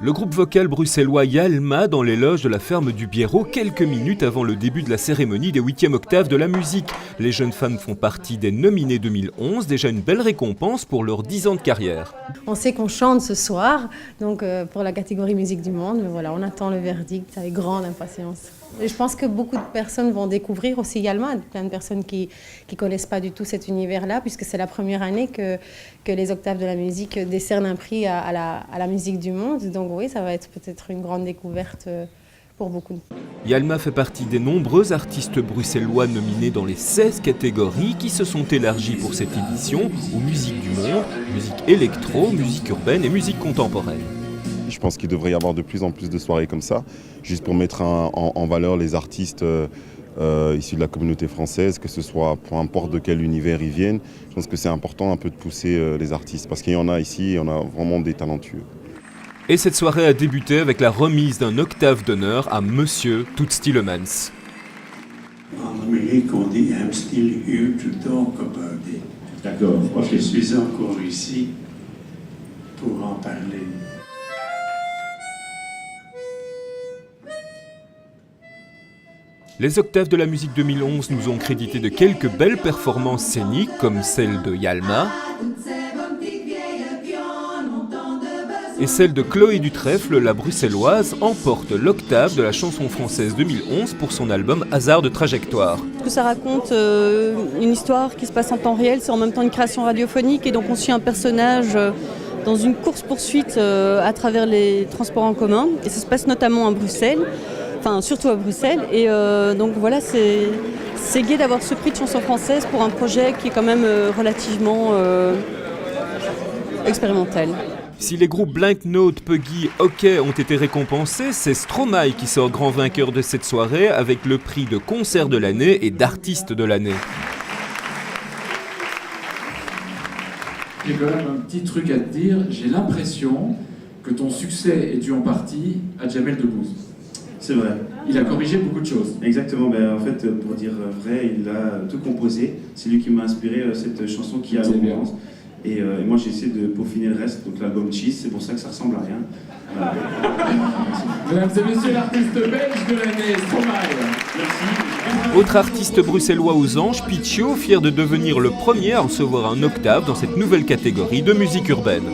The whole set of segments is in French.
Le groupe vocal bruxellois Yalma dans les loges de la ferme du Biérot, quelques minutes avant le début de la cérémonie des 8e octaves de la musique. Les jeunes femmes font partie des nominés 2011, déjà une belle récompense pour leurs 10 ans de carrière. On sait qu'on chante ce soir, donc pour la catégorie musique du monde, mais voilà, on attend le verdict avec grande impatience. Et je pense que beaucoup de personnes vont découvrir aussi Yalma, plein de personnes qui ne connaissent pas du tout cet univers-là, puisque c'est la première année que les octaves de la musique décernent un prix à la musique du monde. Donc oui, ça va être peut-être une grande découverte pour beaucoup. Yalma fait partie des nombreux artistes bruxellois nominés dans les 16 catégories qui se sont élargies pour cette édition aux musiques du monde, musique électro, musique urbaine et musique contemporaine. Je pense qu'il devrait y avoir de plus en plus de soirées comme ça, juste pour mettre en valeur les artistes issus de la communauté française, que ce soit peu importe de quel univers ils viennent. Je pense que c'est important un peu de pousser les artistes, parce qu'il y en a ici, il y en a vraiment des talentueux. Et cette soirée a débuté avec la remise d'un octave d'honneur à Monsieur Toots Thielemans. En Amérique, on dit « I'm still here to talk about it ». D'accord. Je suis encore ici pour en parler. Les octaves de la musique 2011 nous ont crédité de quelques belles performances scéniques comme celle de Yalma et celle de Chloé Dutrèfle, la bruxelloise, emporte l'octave de la chanson française 2011 pour son album Hasard de trajectoire. Ça raconte une histoire qui se passe en temps réel, c'est en même temps une création radiophonique et donc on suit un personnage dans une course-poursuite à travers les transports en commun et ça se passe notamment à Bruxelles. Enfin, surtout à Bruxelles. Et donc voilà, c'est gai d'avoir ce prix de chanson française pour un projet qui est quand même relativement expérimental. Si les groupes Blank Note, Puggy, OK ont été récompensés, c'est Stromae qui sort grand vainqueur de cette soirée avec le prix de concert de l'année et d'artiste de l'année. J'ai quand même un petit truc à te dire. J'ai l'impression que ton succès est dû en partie à Jamel Debbouze. C'est vrai. Il a corrigé beaucoup de choses. Exactement. En fait, pour dire vrai, il a tout composé. C'est lui qui m'a inspiré cette chanson qui a l'ambiance. Et moi, j'ai essayé de peaufiner le reste. Donc l'album Cheese, c'est pour ça que ça ressemble à rien. Mesdames et messieurs, l'artiste belge de l'année, Stromae. Merci. Autre artiste bruxellois aux anges, Pitcho, fier de devenir le premier à recevoir un octave dans cette nouvelle catégorie de musique urbaine.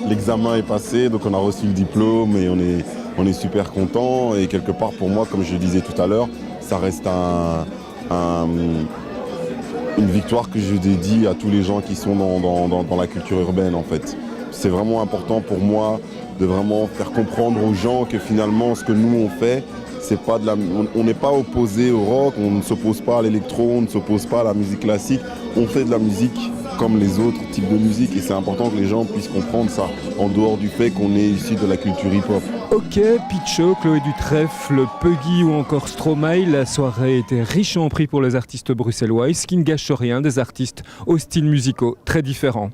L'examen est passé, donc on a reçu le diplôme et on est super content. Et quelque part, pour moi, comme je le disais tout à l'heure, ça reste une victoire que je dédie à tous les gens qui sont dans la culture urbaine, en fait. C'est vraiment important pour moi de vraiment faire comprendre aux gens que finalement, ce que nous on fait, c'est pas on n'est pas opposé au rock, on ne s'oppose pas à l'électro, on ne s'oppose pas à la musique classique. On fait de la musique comme les autres types de musique et c'est important que les gens puissent comprendre ça, en dehors du fait qu'on est issu de la culture hip-hop. OK, Pitcho, Chloé Dutrèfle, Puggy ou encore Stromae, la soirée était riche en prix pour les artistes bruxellois, ce qui ne gâche rien, des artistes aux styles musicaux très différents.